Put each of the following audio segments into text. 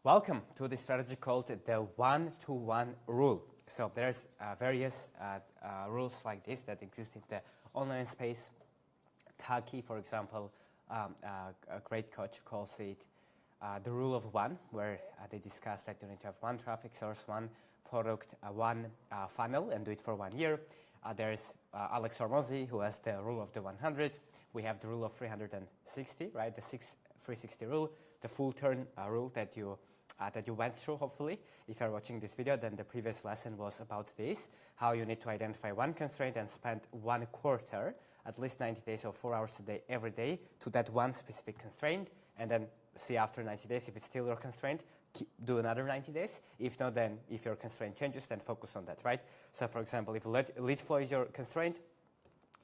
Welcome to the strategy called the 1-to-1 rule. So there's various rules like this that exist in the online space. Taki, for example, a great coach calls it the rule of one, where they discuss that you need to have one traffic source, one product, one funnel, and do it for 1 year. There's Alex Hormozi, who has the rule of the 100. We have the rule of 360, right? The 360 rule, the full turn rule that you went through, hopefully. If you're watching this video, then the previous lesson was about this, how you need to identify one constraint and spend 1/4, at least 90 days or 4 hours a day, every day, to that one specific constraint, and then see after 90 days if it's still your constraint, do another 90 days. If not, then if your constraint changes, then focus on that, right? So for example, if lead flow is your constraint,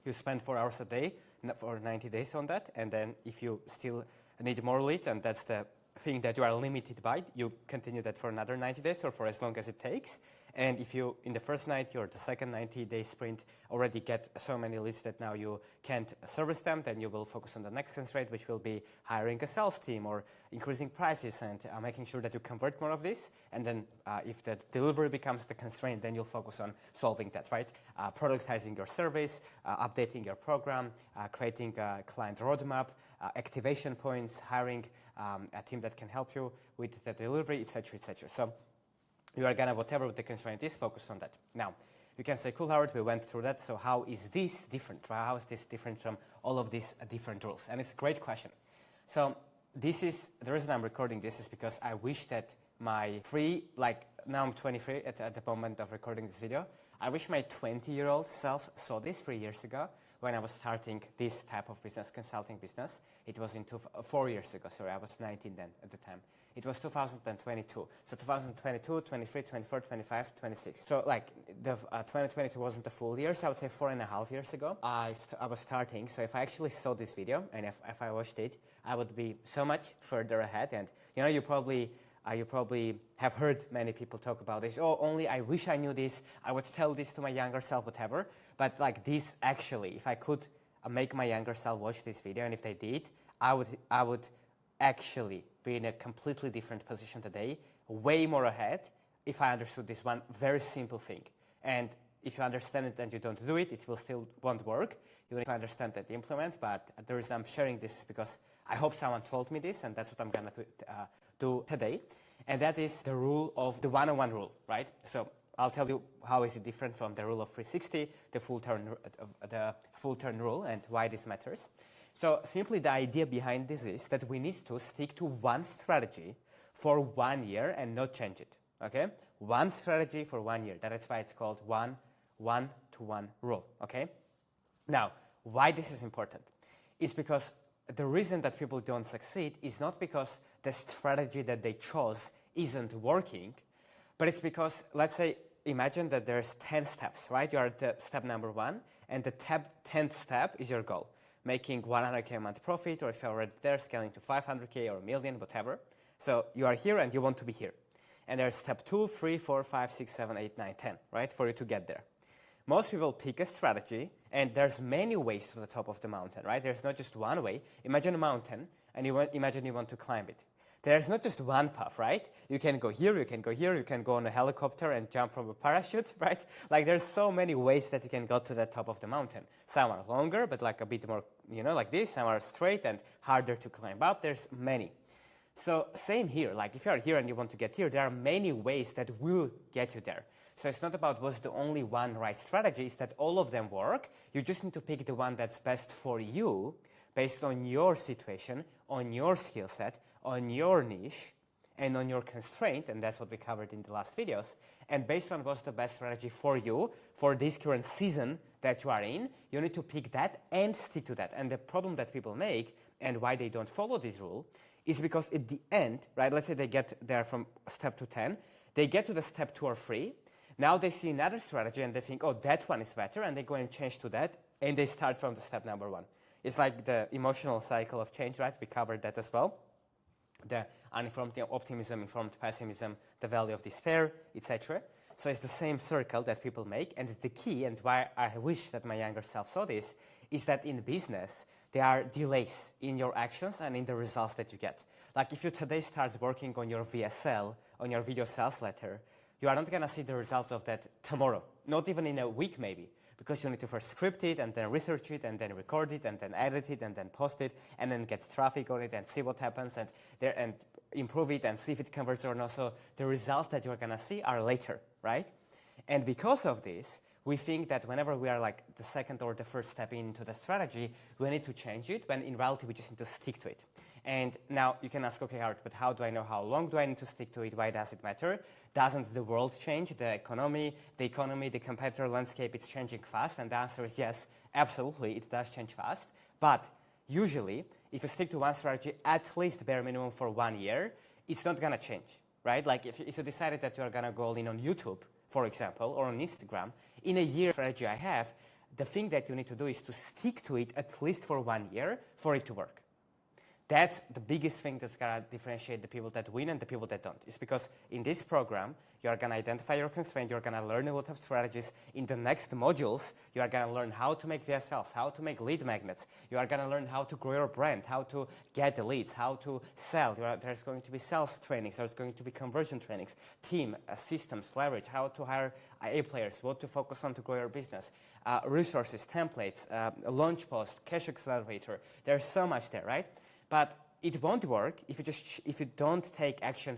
you spend 4 hours a day for 90 days on that, and then if you still need more leads, and that's the thing that you are limited by, you continue that for another 90 days or for as long as it takes. And if you, in the first 90 or the second 90-day sprint, already get so many leads that now you can't service them, then you will focus on the next constraint, which will be hiring a sales team or increasing prices and making sure that you convert more of this. And then if the delivery becomes the constraint, then you'll focus on solving that, right? Productizing your service, updating your program, creating a client roadmap, activation points, hiring a team that can help you with the delivery, etc., etc. So you are gonna, whatever the constraint is, focus on that. Now, you can say, cool, Howard, we went through that, so how is this different? Right? How is this different from all of these different rules? And it's a great question. So the reason I'm recording this is because I wish that my now I'm 23 at the moment of recording this video. I wish my 20-year-old self saw this 3 years ago when I was starting this type of business, consulting business. It was 4 years ago, sorry, I was 19 then at the time. It was 2022. So 2022, 23, 24, 25, 26. So like the 2022 wasn't a full year, so I would say 4.5 years ago, I was starting. So if I actually saw this video and if I watched it, I would be so much further ahead. And you know, you probably have heard many people talk about this. Oh, only I wish I knew this. I would tell this to my younger self, whatever. But like this, actually, if I could make my younger self watch this video, and if they did, I would actually be in a completely different position today, way more ahead, if I understood this one very simple thing. And if you understand it and you don't do it, it will still won't work. You need to understand that, implement. But the reason I'm sharing this is because I hope someone told me this, and that's what I'm gonna do today. And that is the rule of the 1-on-1 rule, right? So I'll tell you how is it different from the rule of 360, the full turn rule, and why this matters. So simply the idea behind this is that we need to stick to one strategy for 1 year and not change it, okay? One strategy for 1 year. That's why it's called 1-to-1 rule, okay? Now, why this is important is because the reason that people don't succeed is not because the strategy that they chose isn't working, but it's because, let's say, imagine that there's 10 steps, right? You are at step number 1, and the 10th step is your goal. Making 100K a month profit, or if you're already there, scaling to 500K or a million, whatever. So you are here and you want to be here. And there's step 2, 3, 4, 5, 6, 7, 8, 9, 10, right? For you to get there. Most people pick a strategy, and there's many ways to the top of the mountain, right? There's not just one way. Imagine a mountain, and imagine you want to climb it. There's not just one path, right? You can go here, you can go here, you can go on a helicopter and jump from a parachute, right? Like there's so many ways that you can go to the top of the mountain. Some are longer, but like a bit more, you know, like this. Some are straight and harder to climb up. There's many. So same here, like if you are here and you want to get here, there are many ways that will get you there. So it's not about what's the only one right strategy, it's that all of them work. You just need to pick the one that's best for you based on your situation, on your skill set, on your niche, and on your constraint, and that's what we covered in the last videos. And based on what's the best strategy for you, for this current season that you are in, you need to pick that and stick to that. And the problem that people make, and why they don't follow this rule, is because at the end, right, let's say they get there from step to 10, they get to the step 2 or 3, now they see another strategy and they think, oh, that one is better, and they go and change to that, and they start from the step number 1. It's like the emotional cycle of change, right? We covered that as well. The uninformed optimism, informed pessimism, the value of despair, etc. So it's the same circle that people make, and the key, and why I wish that my younger self saw this, is that in business, there are delays in your actions and in the results that you get. Like if you today start working on your VSL, on your video sales letter, you are not going to see the results of that tomorrow, not even in a week maybe, because you need to first script it and then research it and then record it and then edit it and then post it and then get traffic on it and see what happens and improve it and see if it converts or not. So the results that you're going to see are later, right? And because of this, we think that whenever we are like the second or the first step into the strategy, we need to change it, when in reality we just need to stick to it. And now you can ask, okay, Howard, but how do I know how long do I need to stick to it? Why does it matter? Doesn't the world change? The economy, the competitor landscape, it's changing fast? And the answer is yes, absolutely, it does change fast. But usually, if you stick to one strategy, at least bare minimum for 1 year, it's not going to change, right? Like if you decided that you're going to go all in on YouTube, for example, or on Instagram, in a year strategy I have, the thing that you need to do is to stick to it at least for 1 year for it to work. That's the biggest thing that's going to differentiate the people that win and the people that don't. It's because in this program, you are going to identify your constraint, you're going to learn a lot of strategies. In the next modules, you are going to learn how to make VSLs, how to make lead magnets. You are going to learn how to grow your brand, how to get the leads, how to sell. There's going to be sales trainings, there's going to be conversion trainings, team, systems, leverage, how to hire A players, what to focus on to grow your business, resources, templates, launch post, cash accelerator. There's so much there, right? But it won't work if you don't take action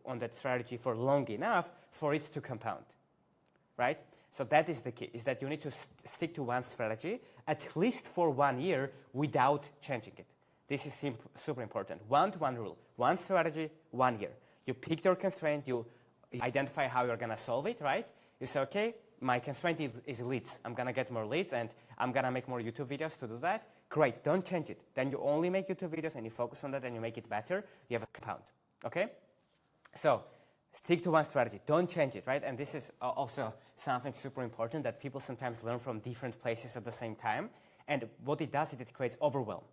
on that strategy for long enough for it to compound, right? So that is the key, is that you need to stick to one strategy at least for 1 year without changing it. This is super important. 1-to-1 rule. One strategy, 1 year. You pick your constraint, you identify how you're going to solve it, right? You say, okay, my constraint is leads. I'm going to get more leads and I'm going to make more YouTube videos to do that. Great, don't change it. Then you only make YouTube videos and you focus on that and you make it better. You have a compound, okay? So stick to one strategy. Don't change it, right? And this is also something super important that people sometimes learn from different places at the same time. And what it does is it creates overwhelm.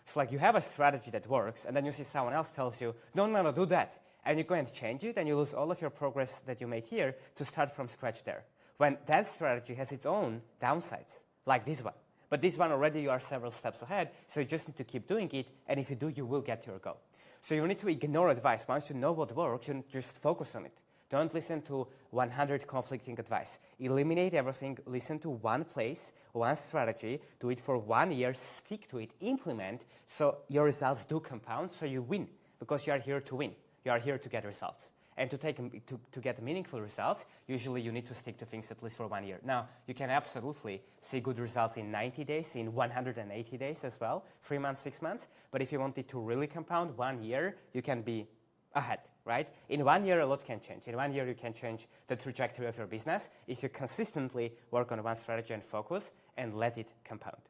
So like you have a strategy that works and then you see someone else tells you, no, do that. And you go and change it and you lose all of your progress that you made here to start from scratch there. When that strategy has its own downsides, like this one. But this one already you are several steps ahead, so you just need to keep doing it, and if you do, you will get to your goal. So you need to ignore advice. Once you know what works, you just focus on it. Don't listen to 100 conflicting advice. Eliminate everything, listen to one place, one strategy, do it for 1 year, stick to it, implement, so your results do compound, so you win, because you are here to win. You are here to get results. And to get meaningful results, usually you need to stick to things at least for 1 year. Now, you can absolutely see good results in 90 days, in 180 days as well, 3 months, 6 months. But if you want it to really compound 1 year, you can be ahead, right? In 1 year, a lot can change. In 1 year, you can change the trajectory of your business if you consistently work on one strategy and focus and let it compound.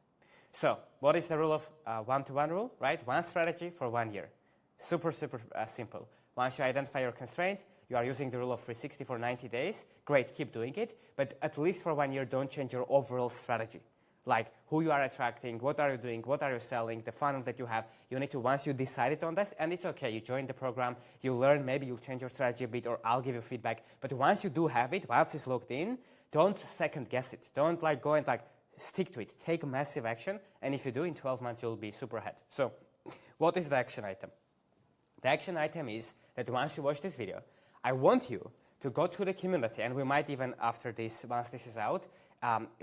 So what is the rule of 1-to-1 rule, right? One strategy for 1 year. Super simple. Once you identify your constraint, you are using the rule of 360 for 90 days. Great, keep doing it. But at least for 1 year, don't change your overall strategy. Like who you are attracting, what are you doing, what are you selling, the funnel that you have. You need to, once you decided on this, and it's okay, you join the program, you learn, maybe you'll change your strategy a bit or I'll give you feedback. But once you do have it, once it's locked in, don't second guess it. Don't go and stick to it. Take massive action. And if you do, in 12 months, you'll be super ahead. So what is the action item? The action item is that once you watch this video, I want you to go to the community, and we might even after this, once this is out,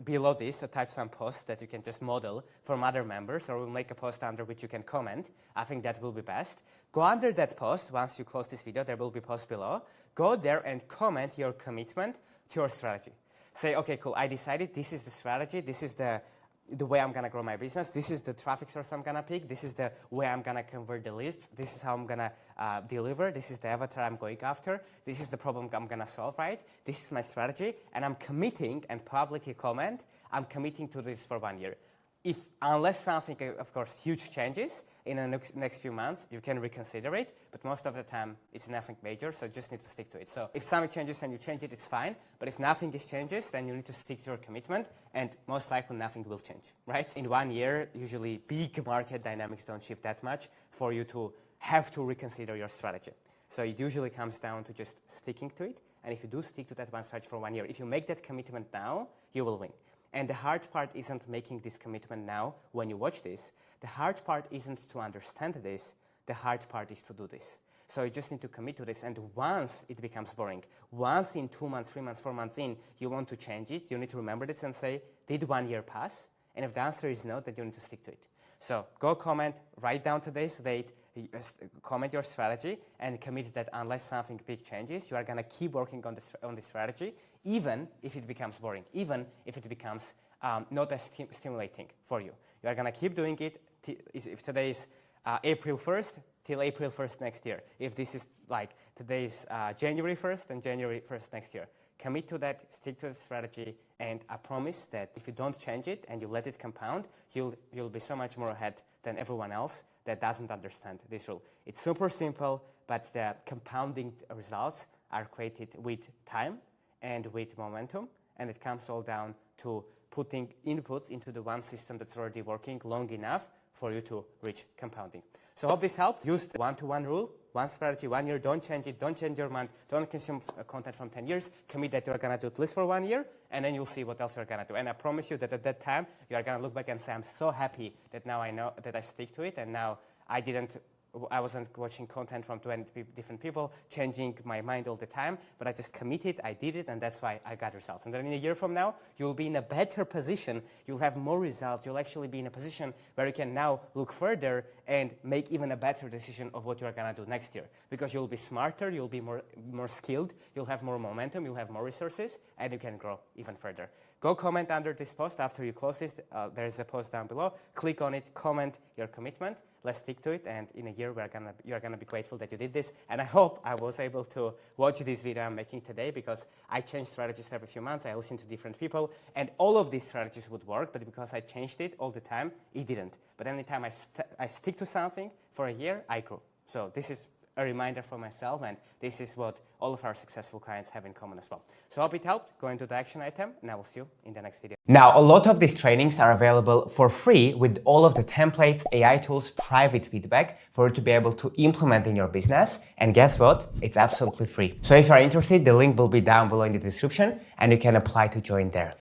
below this, attach some posts that you can just model from other members, or we'll make a post under which you can comment. I think that will be best. Go under that post. Once you close this video, there will be a post below. Go there and comment your commitment to your strategy. Say, okay, cool, I decided this is the strategy, this is the way I'm going to grow my business. This is the traffic source I'm going to pick. This is the way I'm going to convert the leads. This is how I'm going to deliver. This is the avatar I'm going after. This is the problem I'm going to solve, right? This is my strategy, and I'm committing, and publicly comment, I'm committing to this for 1 year. Unless something, of course, huge changes in the next few months, you can reconsider it, but most of the time, it's nothing major, so you just need to stick to it. So if something changes and you change it, it's fine, but if nothing changes, then you need to stick to your commitment, and most likely nothing will change, right? In 1 year, usually big market dynamics don't shift that much for you to have to reconsider your strategy. So it usually comes down to just sticking to it, and if you do stick to that one strategy for 1 year, if you make that commitment now, you will win. And the hard part isn't making this commitment now when you watch this. The hard part isn't to understand this. The hard part is to do this. So you just need to commit to this, and once it becomes boring, once in 2 months, 3 months, 4 months in, you want to change it, you need to remember this and say, did 1 year pass? And if the answer is no, then you need to stick to it. So go comment, write down today's date, comment your strategy, and commit that unless something big changes, you are going to keep working on this strategy, even if it becomes boring, even if it becomes not as stimulating for you. You are going to keep doing it. If today is April 1st, till April 1st next year. If this is like today's January 1st, then January 1st next year. Commit to that, stick to the strategy, and I promise that if you don't change it and you let it compound, you'll be so much more ahead than everyone else that doesn't understand this rule. It's super simple, but the compounding results are created with time and with momentum, and it comes all down to putting inputs into the one system that's already working long enough for you to reach compounding. So I hope this helped. Use the 1-to-1 rule, one strategy, 1 year, don't change it, don't change your mind, don't consume content from 10 years, commit that you're going to do at least for 1 year, and then you'll see what else you're going to do. And I promise you that at that time, you're going to look back and say, I'm so happy that now I know that I stick to it, and now I wasn't watching content from 20 different people, changing my mind all the time, but I just committed, I did it, and that's why I got results. And then in a year from now, you'll be in a better position, you'll have more results, you'll actually be in a position where you can now look further and make even a better decision of what you're going to do next year. Because you'll be smarter, you'll be more skilled, you'll have more momentum, you'll have more resources, and you can grow even further. Go comment under this post after you close this. There's a post down below. Click on it, comment your commitment. Let's stick to it, and in a year, you're gonna be grateful that you did this. And I hope I was able to watch this video I'm making today, because I change strategies every few months. I listen to different people, and all of these strategies would work, but because I changed it all the time, it didn't. But anytime I stick to something for a year, I grow. So this is a reminder for myself, and this is what all of our successful clients have in common as well. So I hope it helped. Go into the action item, and I will see you in the next video. Now, a lot of these trainings are available for free with all of the templates, AI tools, private feedback for you to be able to implement in your business. And guess what? It's absolutely free. So if you're interested, the link will be down below in the description, and you can apply to join there.